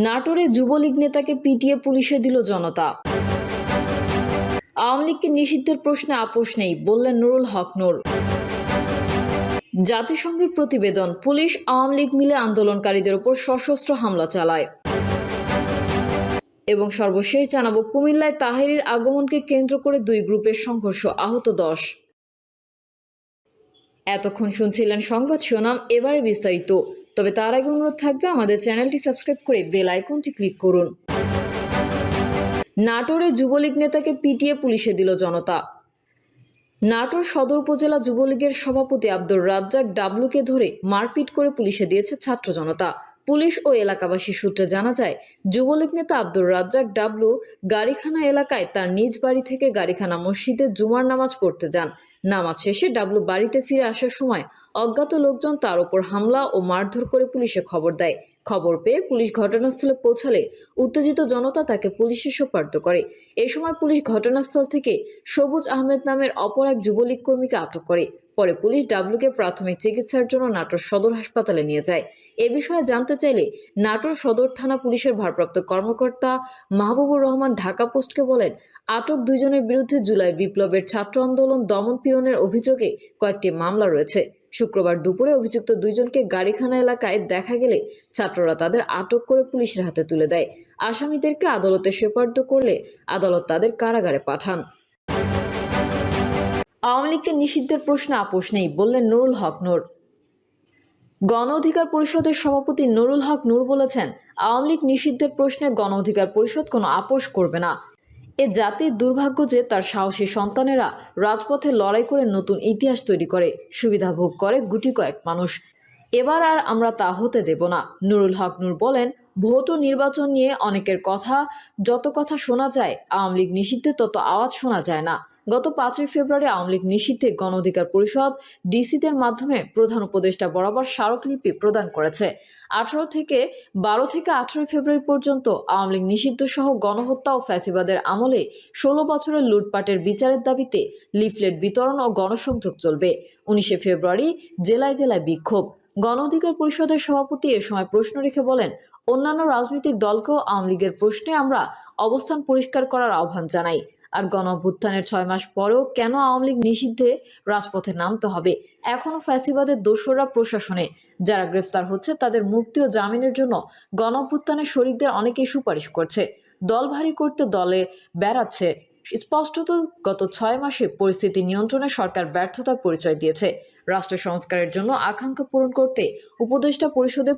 নাটোরে যুবলীগ নেতাকে পিটিয়ে পুলিশে দিল জনতা। আওয়ামী লীগকে নিষিদ্ধের প্রশ্নে আপোষ নেই বললেন নুরুল হক নূর। জাতিসংঘের প্রতিবেদন, পুলিশ আওয়ামী লীগ মিলে আন্দোলনকারীদের উপর সশস্ত্র হামলা চালায়। এবং সর্বশেষ জানাবো, কুমিল্লায় তাহেরীর আগমনকে কেন্দ্র করে দুই গ্রুপের সংঘর্ষ, আহত 10। এতক্ষণ শুনছিলেন সংবাদ শিরোনাম, এবারে বিস্তারিত। তবে তার আগে অনুরোধ থাকবে আমাদের চ্যানেলটি সাবস্ক্রাইব করে বেল আইকনটি ক্লিক করুন। নাটোরে যুবলীগ নেতাকে পিটিয়ে পুলিশে দিল জনতা। নাটোর সদর উপজেলা যুবলীগের সভাপতি আব্দুর রাজ্জাক ডাবলুকে ধরে মারপিট করে পুলিশে দিয়েছে ছাত্র জনতা। পুলিশ ও এলাকাবাসী সূত্রে জানা যায়, যুবলীগ নেতা আব্দুর রাজ্জাক ডাবলু গাড়িখানা এলাকায় তার নিজ বাড়ি থেকে গাড়িখানা মসজিদে জুমার নামাজ পড়তে যান। নামাজ শেষে ডাবলু বাড়িতে ফিরে আসার সময় অজ্ঞাত লোকজন তার উপর হামলা ও মারধর করে পুলিশে খবর দেয়। খবর পেয়ে পুলিশ ঘটনাস্থলে পৌঁছালে উত্তেজিত জনতা তাকে পুলিশে সোপর্দ করে। এই সময় পুলিশ ঘটনাস্থল থেকে সবুজ আহমেদ নামের অপর এক যুবলীগ কর্মীকে আটক করে। পরে পুলিশ ডাবলুকে প্রাথমিক চিকিৎসার জন্য নাটোর সদর হাসপাতালে নিয়ে যায়। এ বিষয়ে জানতে চাইলে নাটোর সদর থানা পুলিশের ভারপ্রাপ্ত কর্মকর্তা মাহবুবুর রহমান ঢাকা পোস্টকে বলেন, আটক দুইজনের বিরুদ্ধে জুলাই বিপ্লবের ছাত্র আন্দোলন দমন পীড়নের অভিযোগে কয়েকটি মামলা রয়েছে। শুক্রবার দুপুরে অভিযুক্ত দুইজনকে গাড়িখানা এলাকায় দেখা গেলে ছাত্ররা তাদের আটক করে পুলিশের হাতে তুলে দেয়। আসামিদেরকে আদালতে সোপর্দ করলে আদালত তাদের কারাগারে পাঠান। আওয়ামী লীগকে নিষিদ্ধের প্রশ্নে আপোষ নেই বললেন নুরুল হক নূর। গণ অধিকার পরিষদের সভাপতি নুরুল হক নূর বলেছেন, আওয়ামী লীগ নিষিদ্ধের প্রশ্নে গণ অধিকার পরিষদ কোনো আপোষ করবে না। এ জাতির দুর্ভাগ্য যে তার সাহসী সন্তানেরা রাজপথে লড়াই করে নতুন ইতিহাস তৈরি করে, সুবিধা ভোগ করে গুটি কয়েক মানুষ। এবার আর আমরা তা হতে দেব না। নুরুল হক নূর বলেন, ভোট ও নির্বাচন নিয়ে অনেকের কথা, যত কথা শোনা যায়, আওয়ামী লীগ নিষিদ্ধে তত আওয়াজ শোনা যায় না। গত 5ই ফেব্রুয়ারি আওয়ামী লীগ নিষিদ্ধে গণ অধিকার পরিষদ ডিসিদের মাধ্যমে প্রধান উপদেষ্টা বরাবর স্মারকলিপি প্রদান করেছে। 12 থেকে 18 ফেব্রুয়ারি পর্যন্ত আওয়ামী লীগ নিষিদ্ধ সহ গণহত্যা ও ফ্যাসিবাদের আমলে 16 বছরের লুটপাটের বিচারের দাবিতে লিফলেট বিতরণ ও গণসংযোগ চলবে। 19 ফেব্রুয়ারি জেলায় জেলায় বিক্ষোভ। গণ অধিকার পরিষদের সভাপতি এ সময় প্রশ্ন রেখে বলেন, অন্যান্য রাজনৈতিক দলকেও আওয়ামী লীগের প্রশ্নে আমরা অবস্থান পরিষ্কার করার আহ্বান জানাই। আর গণঅভ্যুত্থানের 6 মাস পরেও কেন আওয়ামী লীগ নিষিদ্ধে রাজপথে নামতে হবে? এখনও ফ্যাসিবাদের দোসররা প্রশাসনে, যারা গ্রেফতার হচ্ছে তাদের মুক্তি ও জামিনের জন্য গণঅভ্যুত্থানের শরিকদের অনেকেই সুপারিশ করছে। দল ভারী করতে দলে বেড়াচ্ছে। স্পষ্টত গত 6 মাসে পরিস্থিতি নিয়ন্ত্রণে সরকার ব্যর্থতার পরিচয় দিয়েছে। রাষ্ট্র সংস্কারের জন্য আকাঙ্ক্ষা পূরণ করতে উপদেষ্টা পরিষদের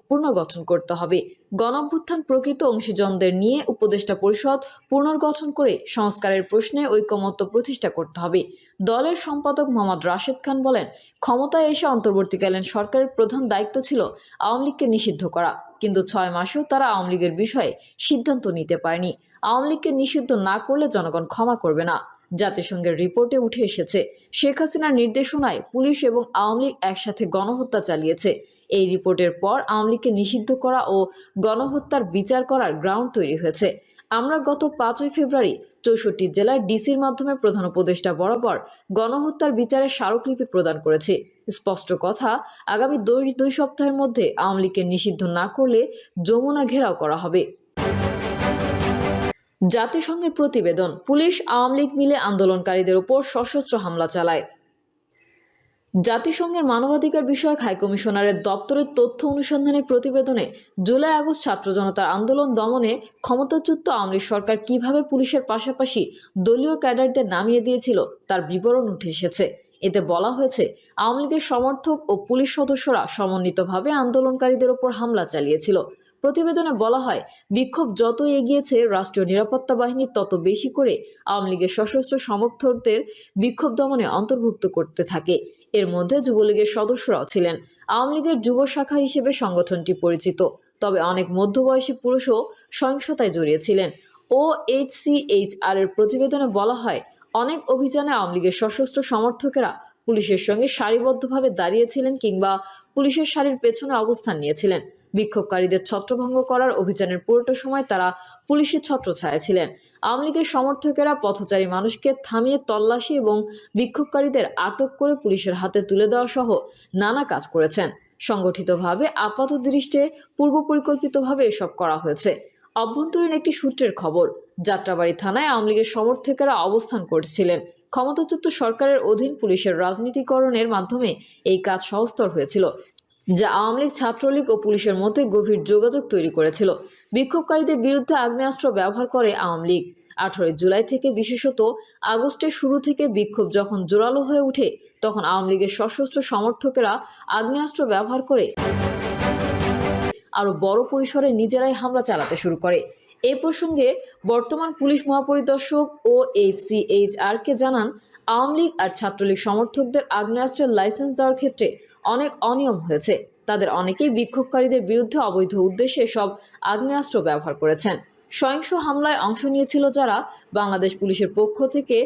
পুনর্গঠন করতে হবে। গণঅভ্যুত্থান প্রকৃত অংশীজনদের নিয়ে উপদেষ্টা পরিষদ পুনর্গঠন করে সংস্কারের প্রশ্নে ঐকমত্য প্রতিষ্ঠা করতে হবে। দলের সম্পাদক মোহাম্মদ রাশেদ খান বলেন, ক্ষমতায় এসে অন্তর্বর্তীকালীন সরকারের প্রধান দায়িত্ব ছিল আওয়ামী লীগকে নিষিদ্ধ করা, কিন্তু 6 মাসেও তারা আওয়ামী লীগের বিষয়ে সিদ্ধান্ত নিতে পারেনি। আওয়ামী লীগকে নিষিদ্ধ না করলে জনগণ ক্ষমা করবে না। জাতিসংঘের রিপোর্টে উঠে এসেছে, শেখ হাসিনার নির্দেশনায় পুলিশ এবং আওয়ামী লীগ একসাথে গণহত্যা চালিয়েছে। এই রিপোর্টের পর আওয়ামী লীগকে নিষিদ্ধ করা ও গণহত্যার বিচার করার গ্রাউন্ড তৈরি হয়েছে। আমরা গত 5ই ফেব্রুয়ারি 64 জেলার ডিসির মাধ্যমে প্রধান উপদেষ্টা বরাবর গণহত্যার বিচারের স্মারকলিপি প্রদান করেছি। স্পষ্ট কথা, আগামী 2 সপ্তাহের মধ্যে আওয়ামী লীগকে নিষিদ্ধ না করলে যমুনা ঘেরাও করা হবে। জাতিসংঘের প্রতিবেদন, পুলিশ আওয়ামী লীগ মিলে আন্দোলনকারীদের উপর সশস্ত্র হামলা চালায়। জাতিসংঘের মানবাধিকার বিষয়ক হাইকমিশনারের দপ্তরের তথ্য অনুসন্ধানী প্রতিবেদনে জুলাই আগস্ট ছাত্র জনতার আন্দোলন দমনে ক্ষমতাচ্যুত আওয়ামী লীগ সরকার কিভাবে পুলিশের পাশাপাশি দলীয় ক্যাডারদের নামিয়ে দিয়েছিল তার বিবরণ উঠে এসেছে। এতে বলা হয়েছে, আওয়ামী লীগের সমর্থক ও পুলিশ সদস্যরা সমন্বিতভাবে আন্দোলনকারীদের উপর হামলা চালিয়েছিল। প্রতিবেদনে বলা হয়, বিক্ষোভ যত এগিয়েছে রাষ্ট্রীয় নিরাপত্তা বাহিনী তত বেশি করে আওয়ামী লীগের সশস্ত্র সমর্থকদের বিক্ষোভ দমনে অন্তর্ভুক্ত করতে থাকে। এর মধ্যে যুবলীগের সদস্যরাও ছিলেন। আওয়ামী লীগের যুব শাখা হিসেবে সংগঠনটি পরিচিত, তবে অনেক মধ্যবয়সী পুরুষও সহিংসতায় জড়িয়েছিলেন। OHCHR এর প্রতিবেদনে বলা হয়, অনেক অভিযানে আওয়ামী লীগের সশস্ত্র সমর্থকেরা পুলিশের সঙ্গে সারিবদ্ধভাবে দাঁড়িয়েছিলেন কিংবা পুলিশের সারির পেছনে অবস্থান নিয়েছিলেন। বিক্ষোভকারীদের ছত্রভঙ্গ করার অভিযানের পুরোটা সময় তারা পুলিশের ছত্রছায়ায় ছিলেন। আওয়ামী লীগের সমর্থকেরা পথচারী মানুষকে থামিয়ে তল্লাশি এবং বিক্ষোভকারীদের আটক করে পুলিশের হাতে তুলে দেওয়া সহ নানা কাজ করেছেন। সংগঠিতভাবে আপাতদৃষ্টে পূর্ব পরিকল্পিতভাবে এসব করা হয়েছে। অভ্যন্তরীণ একটি সূত্রের খবর, যাত্রাবাড়ী থানায় আওয়ামী লীগের সমর্থকেরা অবস্থান করছিলেন। ক্ষমতাচ্যুত সরকারের অধীন পুলিশের রাজনীতিকরণের মাধ্যমে এই কাজ সহজতর হয়েছিল, যা আওয়ামী লীগ, ছাত্রলীগ ও পুলিশের মধ্যে গভীর যোগাযোগ তৈরি করেছিল। বিক্ষোভকারীদের বিরুদ্ধে আগ্নেয়াস্ত্র ব্যবহার করে আওয়ামী লীগ। 18 জুলাই থেকে বিশেষত আগস্টের শুরু থেকে বিক্ষোভ যখন জোরালো হয়ে ওঠে, তখন আওয়ামী লীগের সশস্ত্র সমর্থকেরা আগ্নেয়াস্ত্র ব্যবহার করে আরও বড় পরিসরে নিজেরাই হামলা চালাতে শুরু করে। এই প্রসঙ্গে বর্তমান পুলিশ মহাপরিদর্শক OHCHR জানান, আওয়ামী লীগ আর ছাত্রলীগ সমর্থকদের আগ্নেয়াস্ত্রের লাইসেন্স দেওয়ার ক্ষেত্রে অনেক অনিয়ম হয়েছে। তাদের অনেকেই বিক্ষোভকারীদের বিরুদ্ধে অবৈধ উদ্দেশ্যে সব আগ্নেয়াস্ত্র ব্যবহার করেছেন। সহিংস হামলায় অংশ নিয়েছিল যারা, বাংলাদেশ পুলিশের পক্ষ থেকে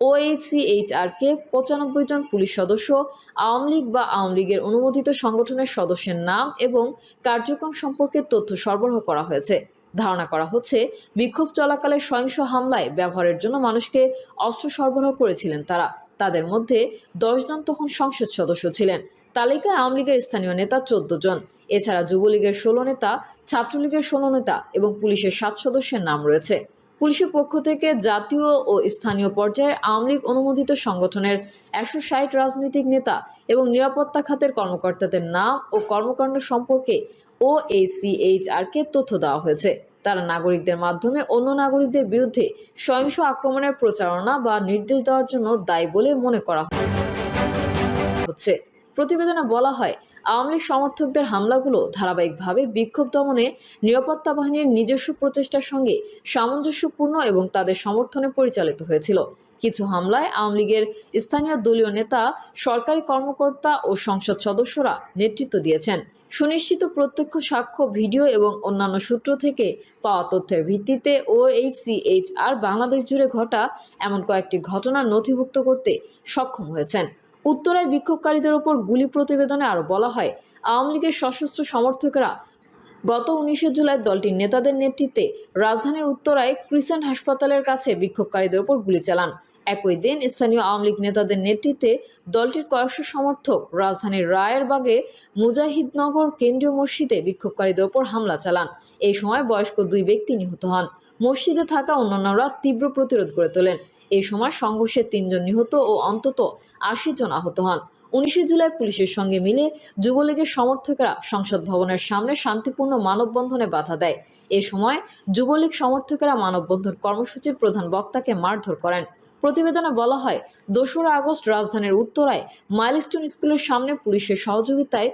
OHCHR 95 জন পুলিশ সদস্য, আওয়ামী লীগ বা আওয়ামী লীগের অনুমোদিত সংগঠনের সদস্যের নাম এবং কার্যক্রম সম্পর্কে তথ্য সরবরাহ করা হয়েছে। ধারণা করা হচ্ছে, বিক্ষোভ চলাকালে সহিংস হামলায় ব্যবহারের জন্য মানুষকে অস্ত্র সরবরাহ করেছিলেন তারা। তাদের মধ্যে 10 জন তখন সংসদ সদস্য ছিলেন। তালিকায় আওয়ামী লীগের স্থানীয় নেতা 14 জন, এছাড়া যুবলীগের 16 নেতা, ছাত্রলীগের 16 নেতা এবং পুলিশের 7 সদস্যের নাম রয়েছে। পুলিশের পক্ষ থেকে জাতীয় ও স্থানীয় পর্যায়ে আওয়ামী লীগ অনুমোদিত সংগঠনের 160 রাজনৈতিক নেতা এবং নিরাপত্তা খাতের কর্মকর্তাদের নাম ও কর্মকাণ্ড সম্পর্কে OHCHR তথ্য দেওয়া হয়েছে। তারা নাগরিকদের মাধ্যমে অন্য নাগরিকদের বিরুদ্ধে সহিংস আক্রমণের প্রচারণা বা নির্দেশ দেওয়ার জন্য দায়ী বলে মনে করা হচ্ছে। প্রতিবেদনে বলা হয়, আওয়ামী লীগ সমর্থকদের হামলাগুলো ধারাবাহিকভাবে বিক্ষোভ দমনে নিরাপত্তা বাহিনীর নিজস্ব প্রচেষ্টার সঙ্গে সামঞ্জস্যপূর্ণ এবং তাদের সমর্থনে পরিচালিত হয়েছিল। কিছু হামলায় আওয়ামী লীগের স্থানীয় দলীয় নেতা, সরকারি কর্মকর্তা ও সংসদ সদস্যরা নেতৃত্ব দিয়েছেন। সুনিশ্চিত প্রত্যক্ষ সাক্ষ্য, ভিডিও এবং অন্যান্য সূত্র থেকে পাওয়া তথ্যের ভিত্তিতে OHCHR বাংলাদেশ জুড়ে ঘটা এমন কয়েকটি ঘটনা নথিভুক্ত করতে সক্ষম হয়েছেন। উত্তরায় বিক্ষোভকারীদের ওপর গুলি প্রতিবেদনে আরও বলা হয়, আওয়ামী লীগের সশস্ত্র সমর্থকেরা গত 19 জুলাই দলটির নেতাদের নেতৃত্বে রাজধানীর উত্তরায় ক্রিসেন্ট হাসপাতালের কাছে বিক্ষোভকারীদের ওপর গুলি চালান। একই দিন স্থানীয় আওয়ামী লীগ নেতাদের নেতৃত্বে দলটির কয়েকশো সমর্থক রাজধানীর রায়েরবাগে মুজাহিদনগর কেন্দ্রীয় মসজিদে বিক্ষোভকারীদের ওপর হামলা চালান। এই সময় বয়স্ক 2 ব্যক্তি নিহত হন। মসজিদে থাকা অন্যান্যরা তীব্র প্রতিরোধ গড়ে তোলেন। এই সময় সংঘর্ষে 3 জন নিহত ও অন্তত 80 জন আহত হন। 19 জুলাই পুলিশের সঙ্গে মিলে যুবলীগের সমর্থকেরা সংসদ ভবনের সামনে শান্তিপূর্ণ মানববন্ধনে বাধা দেয়। এ সময় যুবলীগ সমর্থকেরা মানববন্ধন কর্মসূচির প্রধান বক্তাকে মারধর করেন। প্রতিবেদনে বলা হয়, 2রা আগস্ট রাজধানীর উত্তরায় মাইলস্টোন স্কুলের সামনে পুলিশের সহযোগিতায়